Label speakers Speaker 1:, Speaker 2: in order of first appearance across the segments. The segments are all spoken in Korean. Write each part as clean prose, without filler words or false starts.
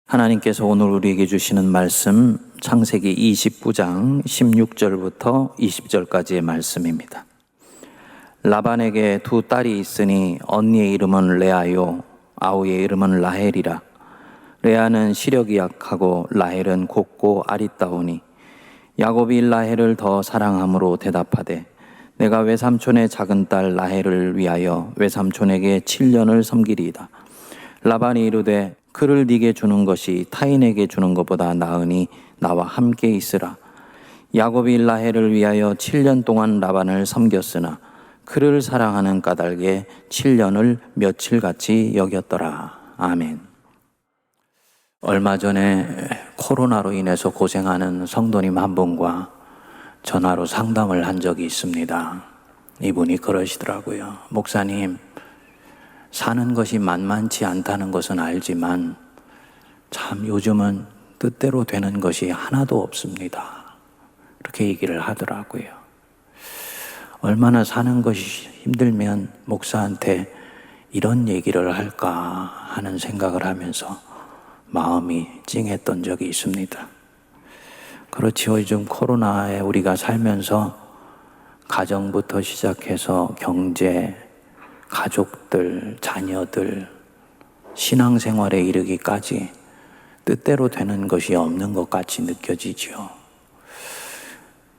Speaker 1: 하나님께서 오늘 우리에게 주시는 말씀 창세기 29장 16절부터 20절까지의 말씀입니다. 라반에게 두 딸이 있으니 언니의 이름은 레아요 아우의 이름은 라헬이라. 레아는 시력이 약하고 라헬은 곱고 아리따우니 야곱이 라헬을 더 사랑함으로 대답하되 내가 외삼촌의 작은 딸 라헬을 위하여 외삼촌에게 7년을 섬기리이다. 라반이 이르되 그를 네게 주는 것이 타인에게 주는 것보다 나으니 나와 함께 있으라. 야곱이 라헬을 위하여 7년 동안 라반을 섬겼으나 그를 사랑하는 까닭에 7년을 며칠같이 여겼더라. 아멘. 얼마 전에 코로나로 인해서 고생하는 성도님 한 분과 전화로 상담을 한 적이 있습니다. 이분이 그러시더라고요. 목사님, 사는 것이 만만치 않다는 것은 알지만 참 요즘은 뜻대로 되는 것이 하나도 없습니다. 그렇게 얘기를 하더라고요. 얼마나 사는 것이 힘들면 목사한테 이런 얘기를 할까 하는 생각을 하면서 마음이 찡했던 적이 있습니다. 그렇지요. 요즘 코로나에 우리가 살면서 가정부터 시작해서 경제, 가족들, 자녀들, 신앙생활에 이르기까지 뜻대로 되는 것이 없는 것 같이 느껴지죠.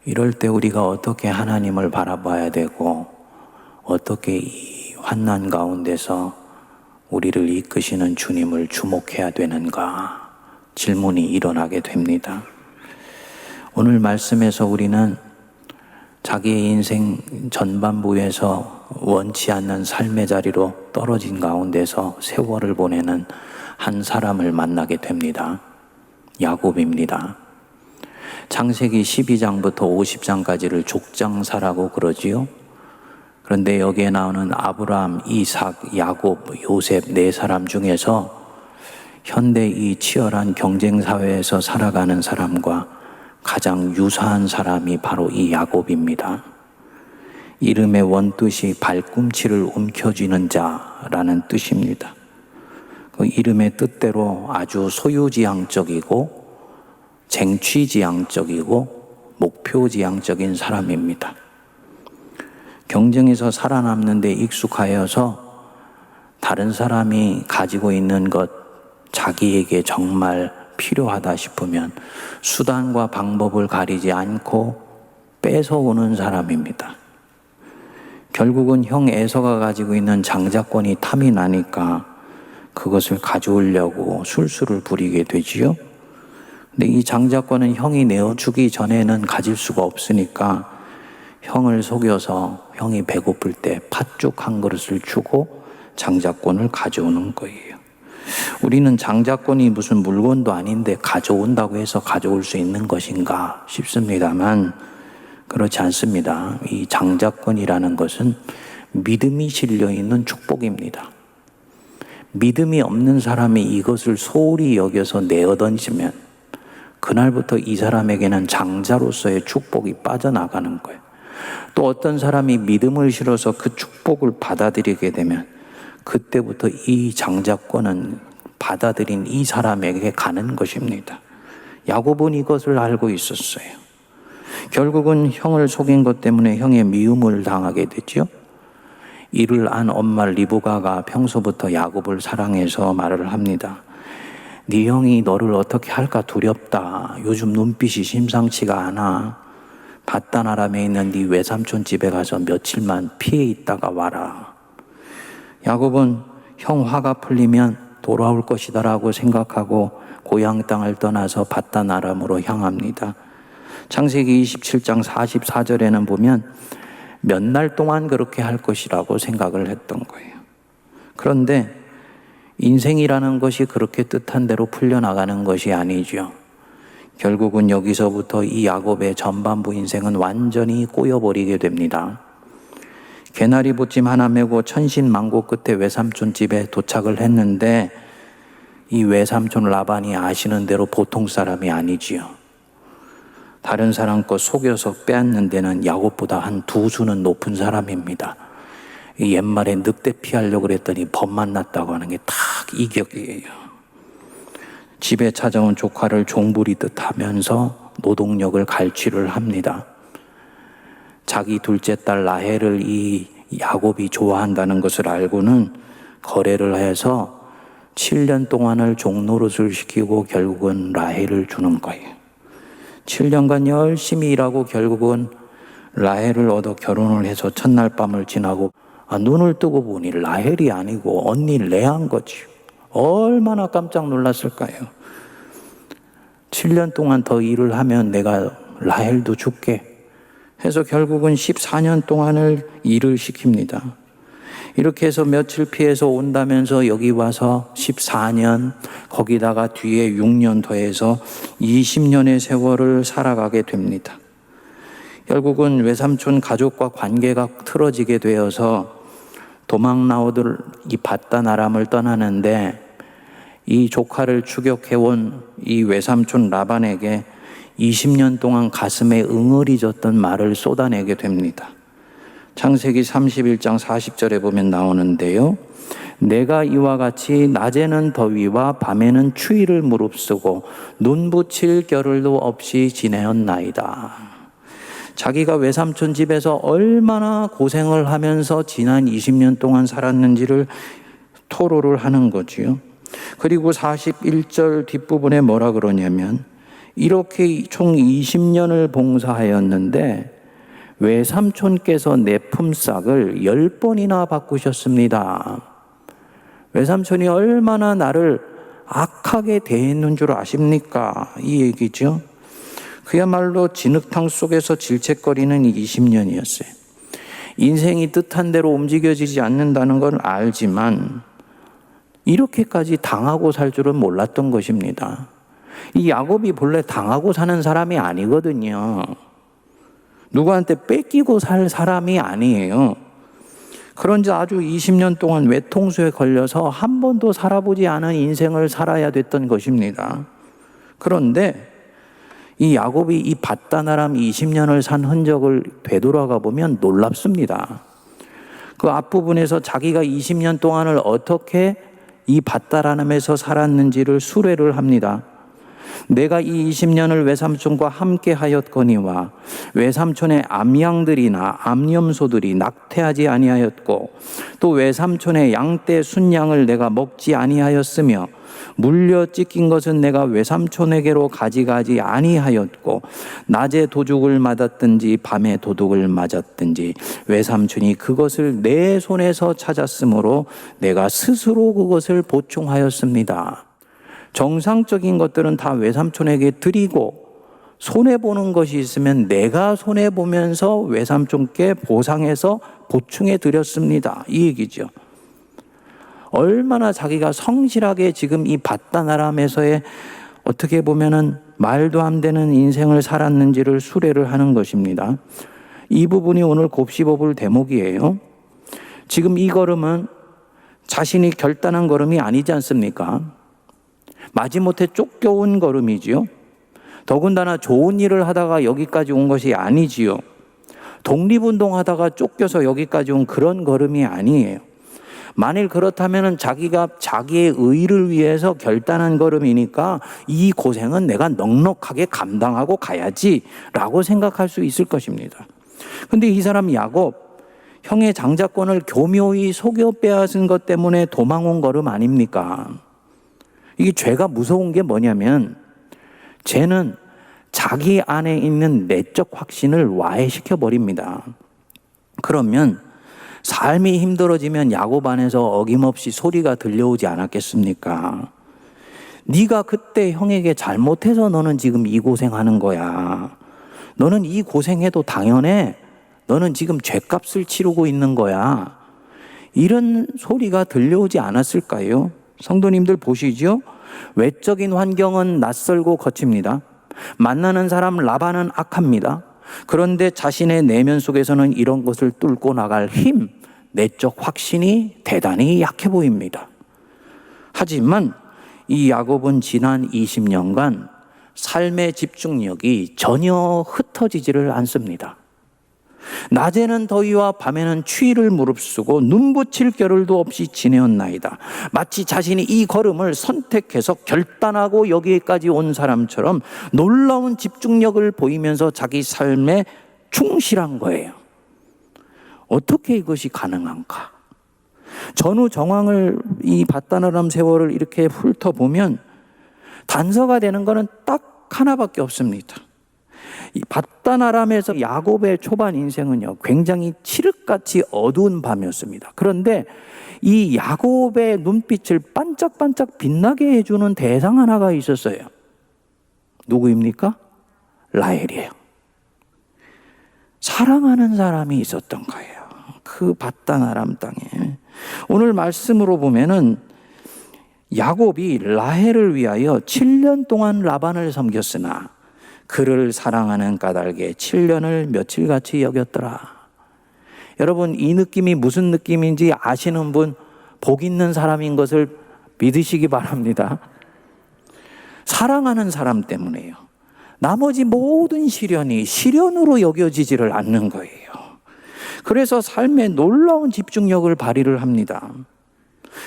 Speaker 1: 이럴 때 우리가 어떻게 하나님을 바라봐야 되고 어떻게 이 환난 가운데서 우리를 이끄시는 주님을 주목해야 되는가 질문이 일어나게 됩니다. 오늘 말씀에서 우리는 자기의 인생 전반부에서 원치 않는 삶의 자리로 떨어진 가운데서 세월을 보내는 한 사람을 만나게 됩니다. 야곱입니다. 창세기 12장부터 50장까지를 족장사라고 그러지요. 그런데 여기에 나오는 아브라함, 이삭, 야곱, 요셉 네 사람 중에서 현대 이 치열한 경쟁사회에서 살아가는 사람과 가장 유사한 사람이 바로 이 야곱입니다. 이름의 원뜻이 발꿈치를 움켜쥐는 자라는 뜻입니다. 그 이름의 뜻대로 아주 소유지향적이고 쟁취지향적이고 목표지향적인 사람입니다. 경쟁에서 살아남는 데 익숙하여서 다른 사람이 가지고 있는 것, 자기에게 정말 필요하다 싶으면 수단과 방법을 가리지 않고 뺏어오는 사람입니다. 결국은 형 에서가 가지고 있는 장자권이 탐이 나니까 그것을 가져오려고 술수를 부리게 되지요. 근데 이 장자권은 형이 내어주기 전에는 가질 수가 없으니까 형을 속여서 형이 배고플 때 팥죽 한 그릇을 주고 장자권을 가져오는 거예요. 우리는 장자권이 무슨 물건도 아닌데 가져온다고 해서 가져올 수 있는 것인가 싶습니다만 그렇지 않습니다. 이 장자권이라는 것은 믿음이 실려있는 축복입니다. 믿음이 없는 사람이 이것을 소홀히 여겨서 내어던지면 그날부터 이 사람에게는 장자로서의 축복이 빠져나가는 거예요. 또 어떤 사람이 믿음을 실어서 그 축복을 받아들이게 되면 그때부터 이 장자권은 받아들인 이 사람에게 가는 것입니다. 야곱은 이것을 알고 있었어요. 결국은 형을 속인 것 때문에 형의 미움을 당하게 됐죠. 이를 안 엄마 리브가가 평소부터 야곱을 사랑해서 말을 합니다. 네 형이 너를 어떻게 할까 두렵다. 요즘 눈빛이 심상치가 않아. 밧단 아람에 있는 네 외삼촌 집에 가서 며칠만 피해 있다가 와라. 야곱은 형 화가 풀리면 돌아올 것이다라고 생각하고 고향 땅을 떠나서 밧단 아람으로 향합니다. 창세기 27장 44절에는 보면 몇 날 동안 그렇게 할 것이라고 생각을 했던 거예요. 그런데 인생이라는 것이 그렇게 뜻한 대로 풀려나가는 것이 아니죠. 결국은 여기서부터 이 야곱의 전반부 인생은 완전히 꼬여버리게 됩니다. 개나리 보찜 하나 메고 천신만고 끝에 외삼촌 집에 도착을 했는데 이 외삼촌 라반이 아시는 대로 보통 사람이 아니지요. 다른 사람 거 속여서 빼앗는 데는 야곱보다 한 두 수는 높은 사람입니다. 옛말에 늑대 피하려고 그랬더니 범 만났다고 하는 게 딱 이 격이에요. 집에 찾아온 조카를 종부리듯 하면서 노동력을 갈취를 합니다. 자기 둘째 딸 라헬을 이 야곱이 좋아한다는 것을 알고는 거래를 해서 7년 동안을 종노릇을 시키고 결국은 라헬을 주는 거예요. 7년간 열심히 일하고 결국은 라헬을 얻어 결혼을 해서 첫날 밤을 지나고 눈을 뜨고 보니 라헬이 아니고 언니 레아인 거지. 얼마나 깜짝 놀랐을까요? 7년 동안 더 일을 하면 내가 라헬도 줄게 해서 결국은 14년 동안을 일을 시킵니다. 이렇게 해서 며칠 피해서 온다면서 여기 와서 14년, 거기다가 뒤에 6년 더해서 20년의 세월을 살아가게 됩니다. 결국은 외삼촌 가족과 관계가 틀어지게 되어서 도망 나오들 이 밧단 아람을 떠나는데 이 조카를 추격해온 이 외삼촌 라반에게 20년 동안 가슴에 응어리졌던 말을 쏟아내게 됩니다. 창세기 31장 40절에 보면 나오는데요. 내가 이와 같이 낮에는 더위와 밤에는 추위를 무릅쓰고 눈 붙일 겨를도 없이 지내었나이다. 자기가 외삼촌 집에서 얼마나 고생을 하면서 지난 20년 동안 살았는지를 토로를 하는 거지요. 그리고 41절 뒷부분에 뭐라 그러냐면 이렇게 총 20년을 봉사하였는데 외삼촌께서 내 품삯을 10번이나 바꾸셨습니다. 외삼촌이 얼마나 나를 악하게 대했는 줄 아십니까? 이 얘기죠. 그야말로 진흙탕 속에서 질책거리는 20년이었어요. 인생이 뜻한 대로 움직여지지 않는다는 걸 알지만 이렇게까지 당하고 살 줄은 몰랐던 것입니다. 이 야곱이 본래 당하고 사는 사람이 아니거든요. 누구한테 뺏기고 살 사람이 아니에요. 그런지 아주 20년 동안 외통수에 걸려서 한 번도 살아보지 않은 인생을 살아야 됐던 것입니다. 그런데 이 야곱이 이 밧단 아람 20년을 산 흔적을 되돌아가 보면 놀랍습니다. 그 앞부분에서 자기가 20년 동안을 어떻게 이 밧단 아람에서 살았는지를 수레를 합니다. 내가 이 20년을 외삼촌과 함께 하였거니와 외삼촌의 암양들이나 암염소들이 낙태하지 아니하였고 또 외삼촌의 양떼 순양을 내가 먹지 아니하였으며 물려 찢긴 것은 내가 외삼촌에게로 가져가지 아니하였고 낮에 도둑을 맞았든지 밤에 도둑을 맞았든지 외삼촌이 그것을 내 손에서 찾았으므로 내가 스스로 그것을 보충하였습니다. 정상적인 것들은 다 외삼촌에게 드리고 손해보는 것이 있으면 내가 손해보면서 외삼촌께 보상해서 보충해 드렸습니다. 이 얘기죠. 얼마나 자기가 성실하게 지금 이 밧단 아람에서의 어떻게 보면은 말도 안 되는 인생을 살았는지를 수레를 하는 것입니다. 이 부분이 오늘 곱씹어볼 대목이에요. 지금 이 걸음은 자신이 결단한 걸음이 아니지 않습니까? 마지못해 쫓겨온 걸음이지요. 더군다나 좋은 일을 하다가 여기까지 온 것이 아니지요. 독립운동하다가 쫓겨서 여기까지 온 그런 걸음이 아니에요. 만일 그렇다면 자기가 자기의 의를 위해서 결단한 걸음이니까 이 고생은 내가 넉넉하게 감당하고 가야지라고 생각할 수 있을 것입니다. 그런데 이 사람 야곱, 형의 장자권을 교묘히 속여 빼앗은 것 때문에 도망온 걸음 아닙니까? 이게 죄가 무서운 게 뭐냐면 죄는 자기 안에 있는 내적 확신을 와해시켜 버립니다. 그러면 삶이 힘들어지면 야곱 안에서 어김없이 소리가 들려오지 않았겠습니까? 네가 그때 형에게 잘못해서 너는 지금 이 고생하는 거야. 너는 이 고생해도 당연해. 너는 지금 죗값을 치르고 있는 거야. 이런 소리가 들려오지 않았을까요? 성도님들 보시죠. 외적인 환경은 낯설고 거칩니다. 만나는 사람 라반은 악합니다. 그런데 자신의 내면 속에서는 이런 것을 뚫고 나갈 힘, 내적 확신이 대단히 약해 보입니다. 하지만 이 야곱은 지난 20년간 삶의 집중력이 전혀 흩어지지를 않습니다. 낮에는 더위와 밤에는 추위를 무릅쓰고 눈붙일 겨를도 없이 지내었나이다. 마치 자신이 이 걸음을 선택해서 결단하고 여기까지 온 사람처럼 놀라운 집중력을 보이면서 자기 삶에 충실한 거예요. 어떻게 이것이 가능한가? 전후 정황을, 이 밧다나람 세월을 이렇게 훑어보면 단서가 되는 것은 딱 하나밖에 없습니다. 이 밧다나람에서 야곱의 초반 인생은요, 굉장히 칠흑같이 어두운 밤이었습니다. 그런데 이 야곱의 눈빛을 반짝반짝 빛나게 해주는 대상 하나가 있었어요. 누구입니까? 라헬이에요. 사랑하는 사람이 있었던 거예요. 그 밧다나람 땅에. 오늘 말씀으로 보면은 야곱이 라헬을 위하여 7년 동안 라반을 섬겼으나 그를 사랑하는 까닭에 7년을 며칠같이 여겼더라. 여러분, 이 느낌이 무슨 느낌인지 아시는 분, 복 있는 사람인 것을 믿으시기 바랍니다. 사랑하는 사람 때문에요. 나머지 모든 시련이 시련으로 여겨지지를 않는 거예요. 그래서 삶에 놀라운 집중력을 발휘를 합니다.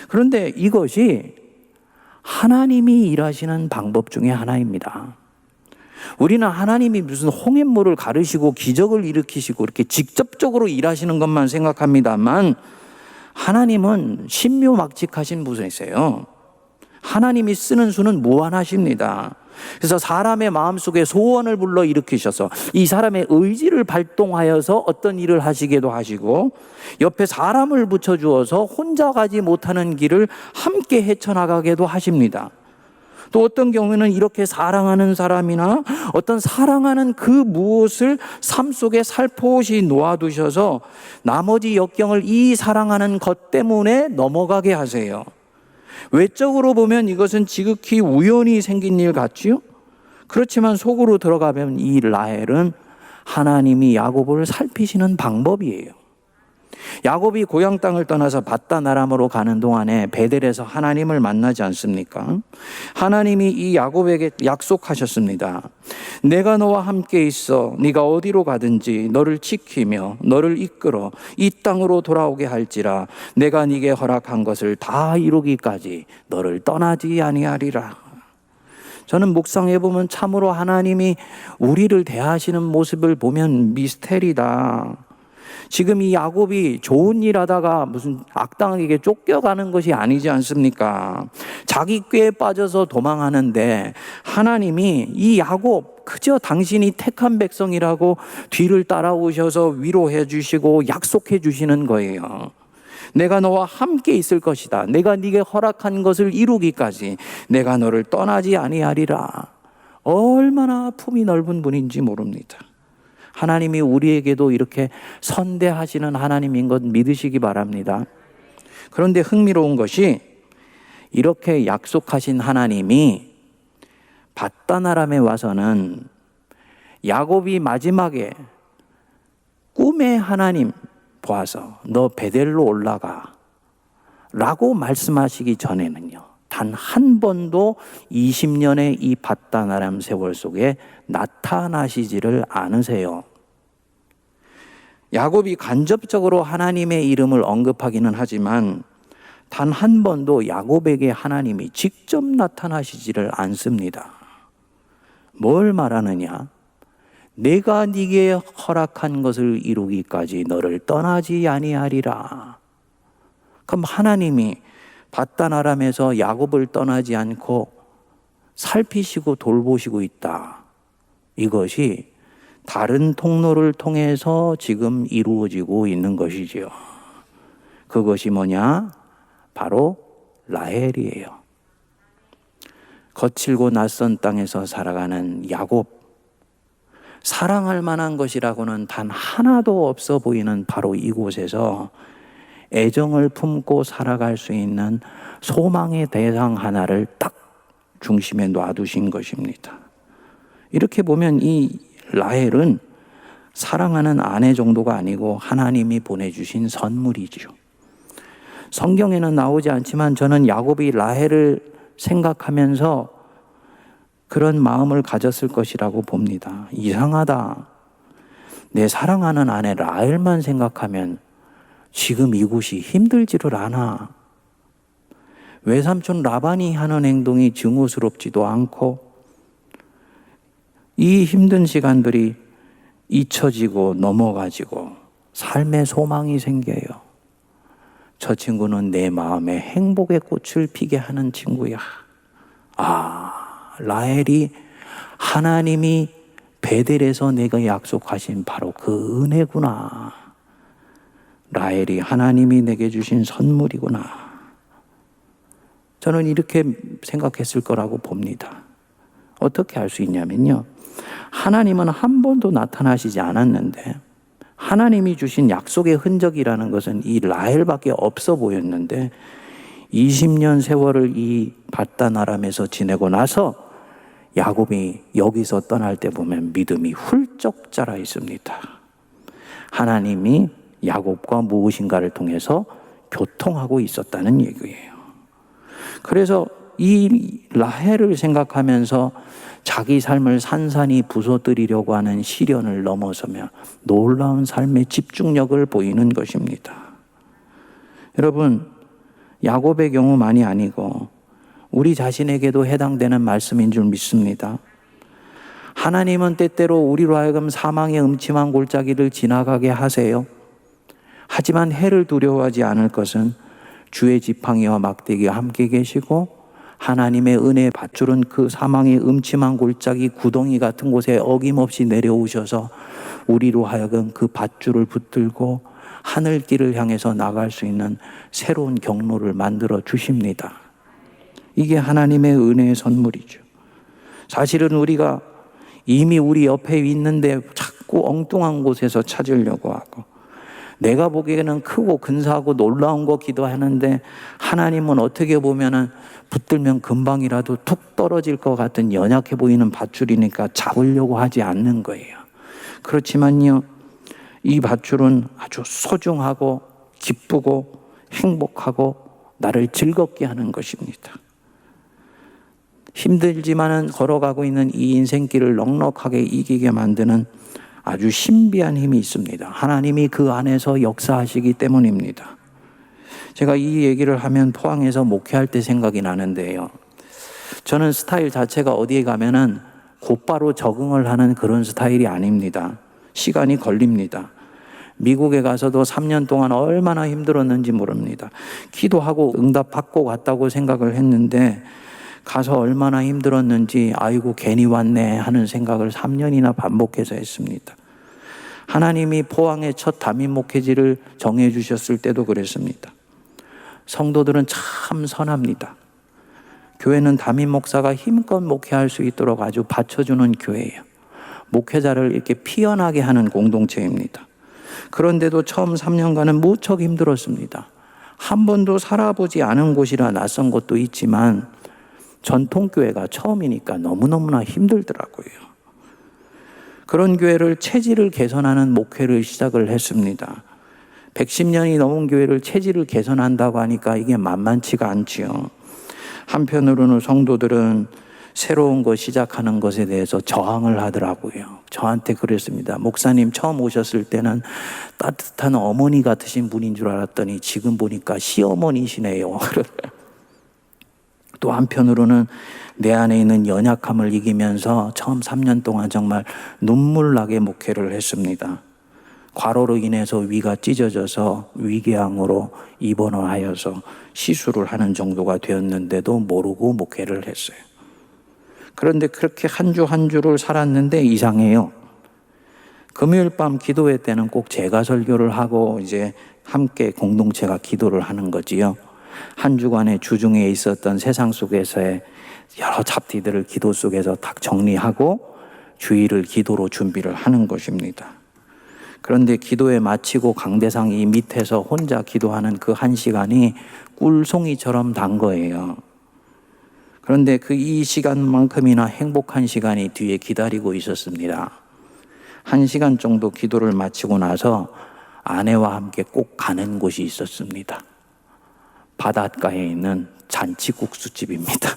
Speaker 1: 그런데 이것이 하나님이 일하시는 방법 중에 하나입니다. 우리는 하나님이 무슨 홍해물을 가르시고 기적을 일으키시고 이렇게 직접적으로 일하시는 것만 생각합니다만, 하나님은 신묘막직하신 분이세요. 하나님이 쓰는 수는 무한하십니다. 그래서 사람의 마음속에 소원을 불러 일으키셔서 이 사람의 의지를 발동하여서 어떤 일을 하시기도 하시고, 옆에 사람을 붙여주어서 혼자 가지 못하는 길을 함께 헤쳐나가게도 하십니다. 또 어떤 경우에는 이렇게 사랑하는 사람이나 어떤 사랑하는 그 무엇을 삶 속에 살포시 놓아두셔서 나머지 역경을 이 사랑하는 것 때문에 넘어가게 하세요. 외적으로 보면 이것은 지극히 우연히 생긴 일 같지요? 그렇지만 속으로 들어가면 이 라헬은 하나님이 야곱을 살피시는 방법이에요. 야곱이 고향 땅을 떠나서 밧다나람으로 가는 동안에 베델에서 하나님을 만나지 않습니까? 하나님이 이 야곱에게 약속하셨습니다. 내가 너와 함께 있어 네가 어디로 가든지 너를 지키며 너를 이끌어 이 땅으로 돌아오게 할지라. 내가 네게 허락한 것을 다 이루기까지 너를 떠나지 아니하리라. 저는 묵상해 보면 참으로 하나님이 우리를 대하시는 모습을 보면 미스테리다. 지금 이 야곱이 좋은 일 하다가 무슨 악당에게 쫓겨가는 것이 아니지 않습니까? 자기 꾀에 빠져서 도망하는데 하나님이 이 야곱 그저 당신이 택한 백성이라고 뒤를 따라오셔서 위로해 주시고 약속해 주시는 거예요. 내가 너와 함께 있을 것이다. 내가 네게 허락한 것을 이루기까지 내가 너를 떠나지 아니하리라. 얼마나 품이 넓은 분인지 모릅니다. 하나님이 우리에게도 이렇게 선대하시는 하나님인 것 믿으시기 바랍니다. 그런데 흥미로운 것이 이렇게 약속하신 하나님이 밧다나람에 와서는 야곱이 마지막에 꿈에 하나님 보아서 너 베델로 올라가 라고 말씀하시기 전에는요, 단 한 번도 20년의 이 밧다나람 세월 속에 나타나시지를 않으세요. 야곱이 간접적으로 하나님의 이름을 언급하기는 하지만 단 한 번도 야곱에게 하나님이 직접 나타나시지를 않습니다. 뭘 말하느냐? 내가 네게 허락한 것을 이루기까지 너를 떠나지 아니하리라. 그럼 하나님이 밧다나람에서 야곱을 떠나지 않고 살피시고 돌보시고 있다. 이것이 다른 통로를 통해서 지금 이루어지고 있는 것이지요. 그것이 뭐냐? 바로 라헬이에요. 거칠고 낯선 땅에서 살아가는 야곱. 사랑할 만한 것이라고는 단 하나도 없어 보이는 바로 이곳에서 애정을 품고 살아갈 수 있는 소망의 대상 하나를 딱 중심에 놔두신 것입니다. 이렇게 보면 이 라헬은 사랑하는 아내 정도가 아니고 하나님이 보내주신 선물이죠. 성경에는 나오지 않지만 저는 야곱이 라헬을 생각하면서 그런 마음을 가졌을 것이라고 봅니다. 이상하다. 내 사랑하는 아내 라헬만 생각하면 지금 이곳이 힘들지를 않아. 외삼촌 라반이 하는 행동이 증오스럽지도 않고, 이 힘든 시간들이 잊혀지고 넘어가지고 삶의 소망이 생겨요. 저 친구는 내 마음에 행복의 꽃을 피게 하는 친구야. 라헬이 하나님이 베델에서 내가 약속하신 바로 그 은혜구나. 라헬이 하나님이 내게 주신 선물이구나. 저는 이렇게 생각했을 거라고 봅니다. 어떻게 알 수 있냐면요, 하나님은 한 번도 나타나시지 않았는데 하나님이 주신 약속의 흔적이라는 것은 이 라헬밖에 없어 보였는데 20년 세월을 이 밧단 아람에서 지내고 나서 야곱이 여기서 떠날 때 보면 믿음이 훌쩍 자라 있습니다. 하나님이 야곱과 무엇인가를 통해서 교통하고 있었다는 얘기예요. 그래서 이 라헬을 생각하면서 자기 삶을 산산이 부숴뜨리려고 하는 시련을 넘어서며 놀라운 삶의 집중력을 보이는 것입니다. 여러분, 야곱의 경우만이 아니고 우리 자신에게도 해당되는 말씀인 줄 믿습니다. 하나님은 때때로 우리로 하여금 사망의 음침한 골짜기를 지나가게 하세요. 하지만 해를 두려워하지 않을 것은 주의 지팡이와 막대기와 함께 계시고 하나님의 은혜의 밧줄은 그 사망의 음침한 골짜기 구덩이 같은 곳에 어김없이 내려오셔서 우리로 하여금 그 밧줄을 붙들고 하늘길을 향해서 나갈 수 있는 새로운 경로를 만들어 주십니다. 이게 하나님의 은혜의 선물이죠. 사실은 우리가 이미 우리 옆에 있는데 자꾸 엉뚱한 곳에서 찾으려고 하고, 내가 보기에는 크고 근사하고 놀라운 거 기도하는데 하나님은 어떻게 보면은 붙들면 금방이라도 툭 떨어질 것 같은 연약해 보이는 밧줄이니까 잡으려고 하지 않는 거예요. 그렇지만요, 이 밧줄은 아주 소중하고 기쁘고 행복하고 나를 즐겁게 하는 것입니다. 힘들지만은 걸어가고 있는 이 인생길을 넉넉하게 이기게 만드는 아주 신비한 힘이 있습니다. 하나님이 그 안에서 역사하시기 때문입니다. 제가 이 얘기를 하면 포항에서 목회할 때 생각이 나는데요, 저는 스타일 자체가 어디에 가면은 곧바로 적응을 하는 그런 스타일이 아닙니다. 시간이 걸립니다. 미국에 가서도 3년 동안 얼마나 힘들었는지 모릅니다. 기도하고 응답받고 갔다고 생각을 했는데 가서 얼마나 힘들었는지 아이고 괜히 왔네 하는 생각을 3년이나 반복해서 했습니다. 하나님이 포항의 첫 담임 목회지를 정해 주셨을 때도 그랬습니다. 성도들은 참 선합니다. 교회는 담임 목사가 힘껏 목회할 수 있도록 아주 받쳐주는 교회예요. 목회자를 이렇게 피어나게 하는 공동체입니다. 그런데도 처음 3년간은 무척 힘들었습니다. 한 번도 살아보지 않은 곳이라 낯선 것도 있지만 전통교회가 처음이니까 너무너무나 힘들더라고요. 그런 교회를 체질을 개선하는 목회를 시작을 했습니다. 110년이 넘은 교회를 체질을 개선한다고 하니까 이게 만만치가 않지요. 한편으로는 성도들은 새로운 거 시작하는 것에 대해서 저항을 하더라고요. 저한테 그랬습니다. 목사님 처음 오셨을 때는 따뜻한 어머니 같으신 분인 줄 알았더니 지금 보니까 시어머니시네요. 또 한편으로는 내 안에 있는 연약함을 이기면서 처음 3년 동안 정말 눈물 나게 목회를 했습니다. 과로로 인해서 위가 찢어져서 위궤양으로 입원을 하여서 시술을 하는 정도가 되었는데도 모르고 목회를 했어요. 그런데 그렇게 한 주 한 주를 살았는데 이상해요. 금요일 밤 기도회 때는 꼭 제가 설교를 하고 이제 함께 공동체가 기도를 하는 거지요. 한 주간의 주중에 있었던 세상 속에서의 여러 잡티들을 기도 속에서 딱 정리하고 주일을 기도로 준비를 하는 것입니다. 그런데 기도회 마치고 강대상이 밑에서 혼자 기도하는 그 1시간이 꿀송이처럼 단 거예요. 그런데 그 이 시간만큼이나 행복한 시간이 뒤에 기다리고 있었습니다. 1시간 정도 기도를 마치고 나서 아내와 함께 꼭 가는 곳이 있었습니다. 바닷가에 있는 잔치국수집입니다.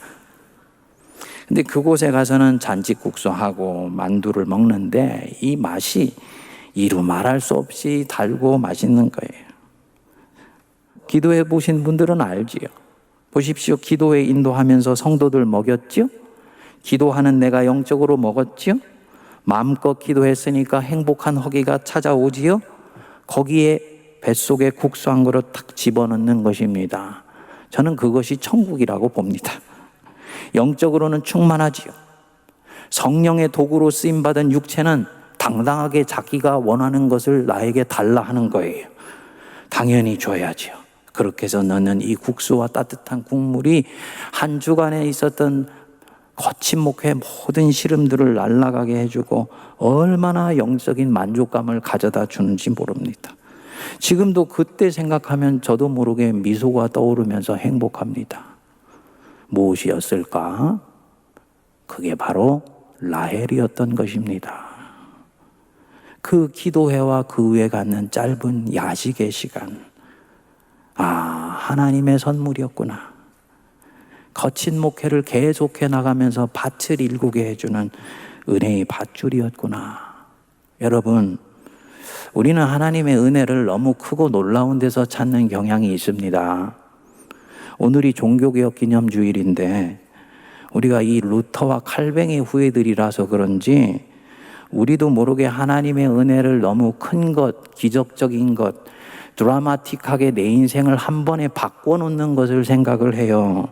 Speaker 1: 근데 그곳에 가서는 잔치국수하고 만두를 먹는데 이 맛이 이루 말할 수 없이 달고 맛있는 거예요. 기도해 보신 분들은 알지요. 보십시오. 기도에 인도하면서 성도들 먹였지요? 기도하는 내가 영적으로 먹었지요? 마음껏 기도했으니까 행복한 허기가 찾아오지요? 거기에 뱃속에 국수 한 그릇 탁 집어넣는 것입니다. 저는 그것이 천국이라고 봅니다. 영적으로는 충만하지요. 성령의 도구로 쓰임받은 육체는 당당하게 자기가 원하는 것을 나에게 달라 하는 거예요. 당연히 줘야지요. 그렇게 해서 너는 이 국수와 따뜻한 국물이 한 주간에 있었던 거친 목회의 모든 시름들을 날아가게 해주고 얼마나 영적인 만족감을 가져다 주는지 모릅니다. 지금도 그때 생각하면 저도 모르게 미소가 떠오르면서 행복합니다. 무엇이었을까? 그게 바로 라헬이었던 것입니다. 그 기도회와 그 후에 갖는 짧은 야식의 시간, 하나님의 선물이었구나. 거친 목회를 계속해 나가면서 밭을 일구게 해주는 은혜의 밧줄이었구나. 여러분, 우리는 하나님의 은혜를 너무 크고 놀라운 데서 찾는 경향이 있습니다. 오늘이 종교개혁 기념주일인데 우리가 이 루터와 칼뱅의 후예들이라서 그런지 우리도 모르게 하나님의 은혜를 너무 큰 것, 기적적인 것, 드라마틱하게 내 인생을 한 번에 바꿔놓는 것을 생각을 해요.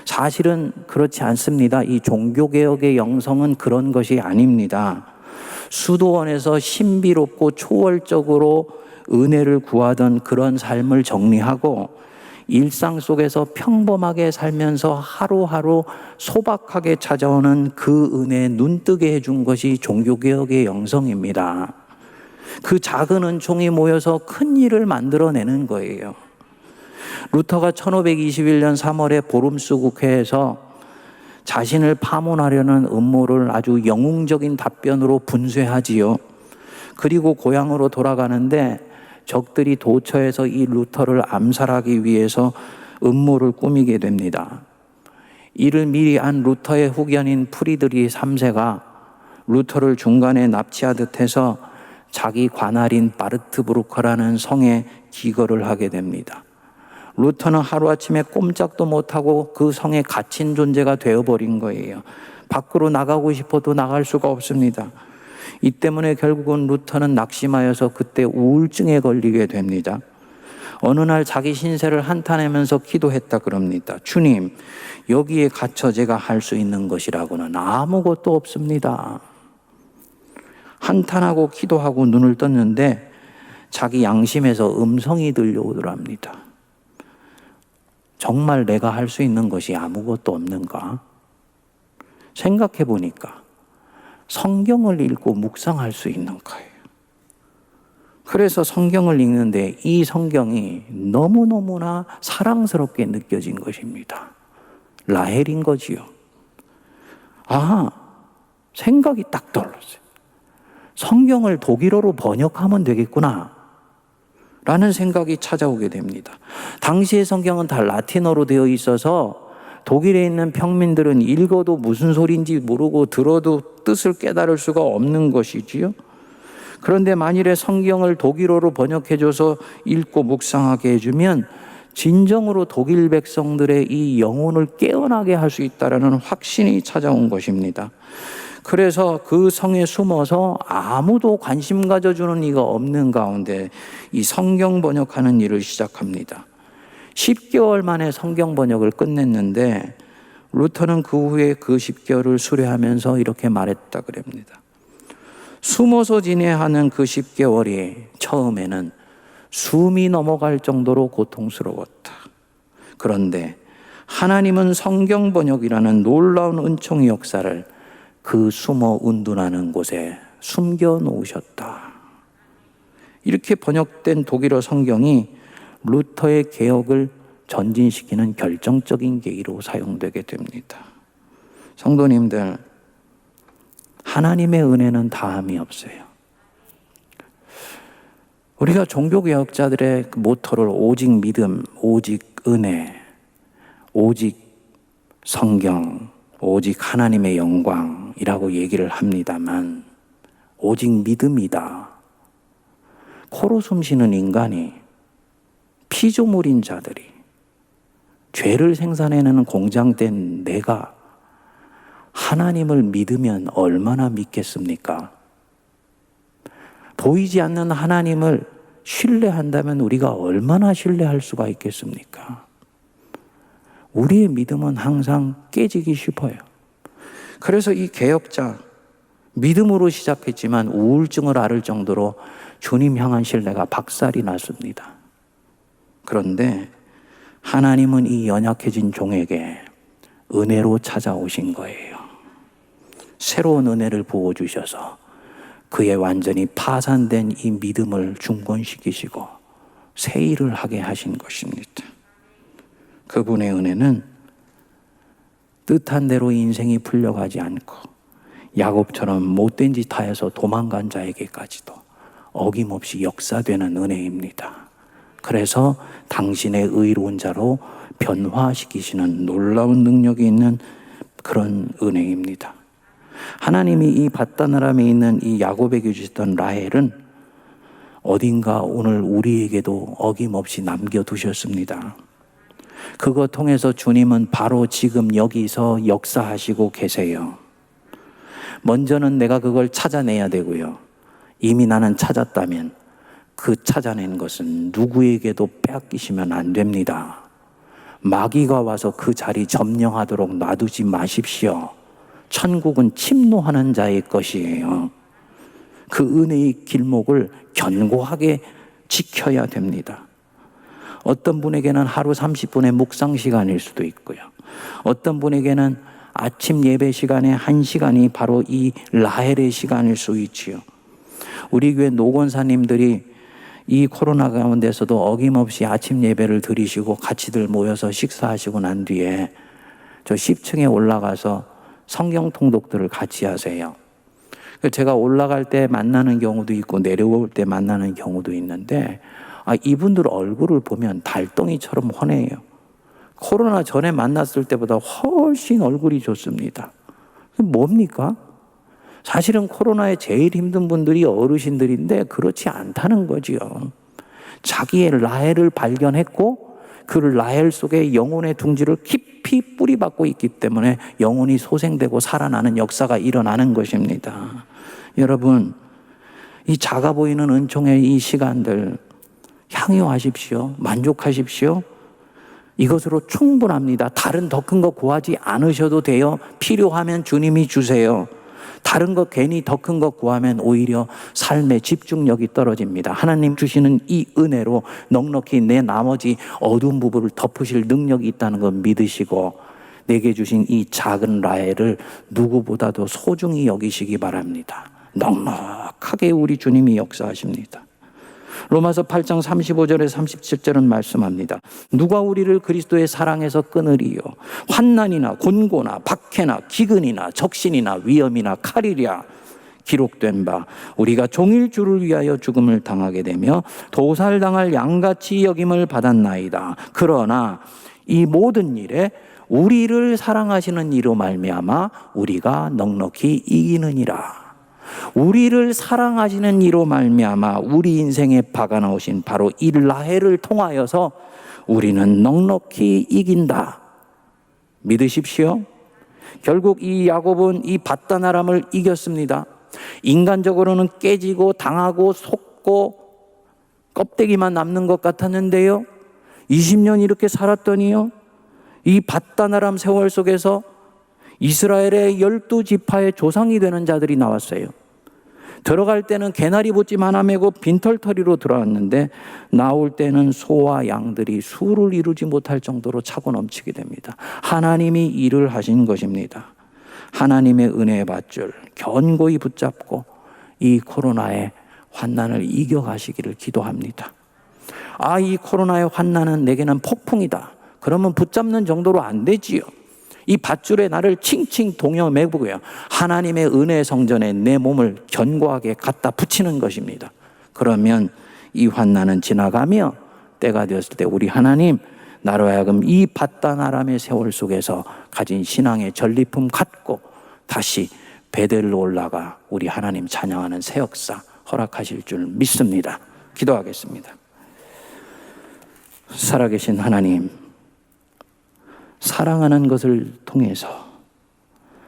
Speaker 1: 사실은 그렇지 않습니다. 이 종교개혁의 영성은 그런 것이 아닙니다. 수도원에서 신비롭고 초월적으로 은혜를 구하던 그런 삶을 정리하고 일상 속에서 평범하게 살면서 하루하루 소박하게 찾아오는 그 은혜에 눈뜨게 해준 것이 종교개혁의 영성입니다. 그 작은 은총이 모여서 큰 일을 만들어내는 거예요. 루터가 1521년 3월에 보름스 국회에서 자신을 파문하려는 음모를 아주 영웅적인 답변으로 분쇄하지요. 그리고 고향으로 돌아가는데 적들이 도처에서 이 루터를 암살하기 위해서 음모를 꾸미게 됩니다. 이를 미리 안 루터의 후견인 프리드리히 3세가 루터를 중간에 납치하듯 해서 자기 관할인 바르트브루크라는 성에 기거를 하게 됩니다. 루터는 하루아침에 꼼짝도 못하고 그 성에 갇힌 존재가 되어버린 거예요. 밖으로 나가고 싶어도 나갈 수가 없습니다. 이 때문에 결국은 루터는 낙심하여서 그때 우울증에 걸리게 됩니다. 어느 날 자기 신세를 한탄하면서 기도했다 그럽니다. 주님, 여기에 갇혀 제가 할 수 있는 것이라고는 아무것도 없습니다. 한탄하고 기도하고 눈을 떴는데 자기 양심에서 음성이 들려오더랍니다. 정말 내가 할 수 있는 것이 아무것도 없는가? 생각해 보니까 성경을 읽고 묵상할 수 있는 거예요. 그래서 성경을 읽는데 이 성경이 너무너무나 사랑스럽게 느껴진 것입니다. 라헬인 거지요. 생각이 딱 떠올랐어요. 성경을 독일어로 번역하면 되겠구나 라는 생각이 찾아오게 됩니다. 당시의 성경은 다 라틴어로 되어 있어서 독일에 있는 평민들은 읽어도 무슨 소리인지 모르고 들어도 뜻을 깨달을 수가 없는 것이지요. 그런데 만일에 성경을 독일어로 번역해줘서 읽고 묵상하게 해주면 진정으로 독일 백성들의 이 영혼을 깨어나게 할 수 있다는 확신이 찾아온 것입니다. 그래서 그 성에 숨어서 아무도 관심 가져주는 이가 없는 가운데 이 성경 번역하는 일을 시작합니다. 10개월 만에 성경 번역을 끝냈는데 루터는 그 후에 그 10개월을 수료하면서 이렇게 말했다 그럽니다. 숨어서 지내하는 그 10개월이 처음에는 숨이 넘어갈 정도로 고통스러웠다. 그런데 하나님은 성경 번역이라는 놀라운 은총의 역사를 그 숨어 운둔하는 곳에 숨겨 놓으셨다. 이렇게 번역된 독일어 성경이 루터의 개혁을 전진시키는 결정적인 계기로 사용되게 됩니다. 성도님들, 하나님의 은혜는 다함이 없어요. 우리가 종교개혁자들의 모토를 오직 믿음, 오직 은혜, 오직 성경, 오직 하나님의 영광이라고 얘기를 합니다만 오직 믿음이다, 코로 숨쉬는 인간이, 피조물인 자들이, 죄를 생산해내는 공장된 내가 하나님을 믿으면 얼마나 믿겠습니까? 보이지 않는 하나님을 신뢰한다면 우리가 얼마나 신뢰할 수가 있겠습니까? 우리의 믿음은 항상 깨지기 싶어요. 그래서 이 개혁자, 믿음으로 시작했지만 우울증을 앓을 정도로 주님 향한 신뢰가 박살이 났습니다. 그런데 하나님은 이 연약해진 종에게 은혜로 찾아오신 거예요. 새로운 은혜를 부어주셔서 그의 완전히 파산된 이 믿음을 중건시키시고 새 일을 하게 하신 것입니다. 그분의 은혜는 뜻한 대로 인생이 풀려가지 않고 야곱처럼 못된 짓 하여서 도망간 자에게까지도 어김없이 역사되는 은혜입니다. 그래서 당신의 의로운 자로 변화시키시는 놀라운 능력이 있는 그런 은혜입니다. 하나님이 이 밧다나람에 있는 이 야곱에게 주셨던 라헬은 어딘가 오늘 우리에게도 어김없이 남겨두셨습니다. 그거 통해서 주님은 바로 지금 여기서 역사하시고 계세요. 먼저는 내가 그걸 찾아내야 되고요. 이미 나는 찾았다면 그 찾아낸 것은 누구에게도 빼앗기시면 안 됩니다. 마귀가 와서 그 자리 점령하도록 놔두지 마십시오. 천국은 침노하는 자의 것이에요. 그 은혜의 길목을 견고하게 지켜야 됩니다. 어떤 분에게는 하루 30분의 묵상 시간일 수도 있고요. 어떤 분에게는 아침 예배 시간에 1시간이 바로 이 라헬의 시간일 수 있지요. 우리 교회 노권사님들이 이 코로나 가운데서도 어김없이 아침 예배를 드리시고 같이들 모여서 식사하시고 난 뒤에 저 10층에 올라가서 성경 통독들을 같이 하세요. 제가 올라갈 때 만나는 경우도 있고 내려올 때 만나는 경우도 있는데 이분들 얼굴을 보면 달덩이처럼 환해요. 코로나 전에 만났을 때보다 훨씬 얼굴이 좋습니다. 뭡니까? 사실은 코로나에 제일 힘든 분들이 어르신들인데 그렇지 않다는 거지요. 자기의 라헬을 발견했고 그 라헬 속에 영혼의 둥지를 깊이 뿌리박고 있기 때문에 영혼이 소생되고 살아나는 역사가 일어나는 것입니다. 여러분, 이 작아 보이는 은총의 이 시간들 향유하십시오. 만족하십시오. 이것으로 충분합니다. 다른 더 큰 거 구하지 않으셔도 돼요. 필요하면 주님이 주세요. 다른 거 괜히 더 큰 거 구하면 오히려 삶의 집중력이 떨어집니다. 하나님 주시는 이 은혜로 넉넉히 내 나머지 어두운 부분을 덮으실 능력이 있다는 걸 믿으시고 내게 주신 이 작은 라헬을 누구보다도 소중히 여기시기 바랍니다. 넉넉하게 우리 주님이 역사하십니다. 로마서 8장 35절에 37절은 말씀합니다. 누가 우리를 그리스도의 사랑에서 끊으리요? 환난이나 곤고나 박해나 기근이나 적신이나 위험이나 칼이랴. 기록된 바 우리가 종일 주를 위하여 죽음을 당하게 되며 도살당할 양같이 여김을 받았나이다. 그러나 이 모든 일에 우리를 사랑하시는 이로 말미암아 우리가 넉넉히 이기느니라. 우리를 사랑하시는 이로 말미암아 우리 인생에 박아놓으신 바로 이 라헬을 통하여서 우리는 넉넉히 이긴다. 믿으십시오. 결국 이 야곱은 이 밧다나람을 이겼습니다. 인간적으로는 깨지고 당하고 속고 껍데기만 남는 것 같았는데요, 20년 이렇게 살았더니요, 이 밧다나람 세월 속에서 이스라엘의 12지파의 조상이 되는 자들이 나왔어요. 들어갈 때는 개나리 보찜 하나 메고 빈털터리로 들어왔는데 나올 때는 소와 양들이 수를 이루지 못할 정도로 차고 넘치게 됩니다. 하나님이 일을 하신 것입니다. 하나님의 은혜의 밧줄 견고히 붙잡고 이 코로나의 환난을 이겨가시기를 기도합니다. 이 코로나의 환난은 내게는 폭풍이다. 그러면 붙잡는 정도로 안 되지요. 이 밧줄에 나를 칭칭 동여 매고요, 하나님의 은혜 성전에 내 몸을 견고하게 갖다 붙이는 것입니다. 그러면 이 환난은 지나가며 때가 되었을 때 우리 하나님 나로 하여금 이 밧다나람의 세월 속에서 가진 신앙의 전리품 갖고 다시 베델로 올라가 우리 하나님 찬양하는 새 역사 허락하실 줄 믿습니다. 기도하겠습니다. 살아계신 하나님, 사랑하는 것을 통해서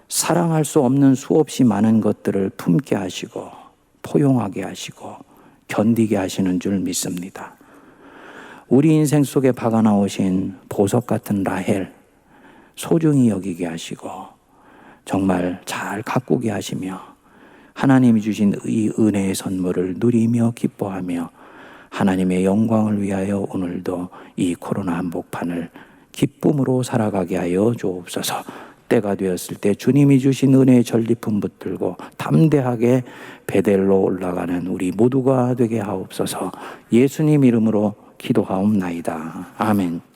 Speaker 1: 사랑할 수 없는 수없이 많은 것들을 품게 하시고 포용하게 하시고 견디게 하시는 줄 믿습니다. 우리 인생 속에 박아나오신 보석 같은 라헬 소중히 여기게 하시고 정말 잘 가꾸게 하시며 하나님이 주신 이 은혜의 선물을 누리며 기뻐하며 하나님의 영광을 위하여 오늘도 이 코로나 한복판을 기쁨으로 살아가게 하여 주옵소서. 때가 되었을 때 주님이 주신 은혜의 전리품 붙들고 담대하게 베델로 올라가는 우리 모두가 되게 하옵소서. 예수님 이름으로 기도하옵나이다. 아멘.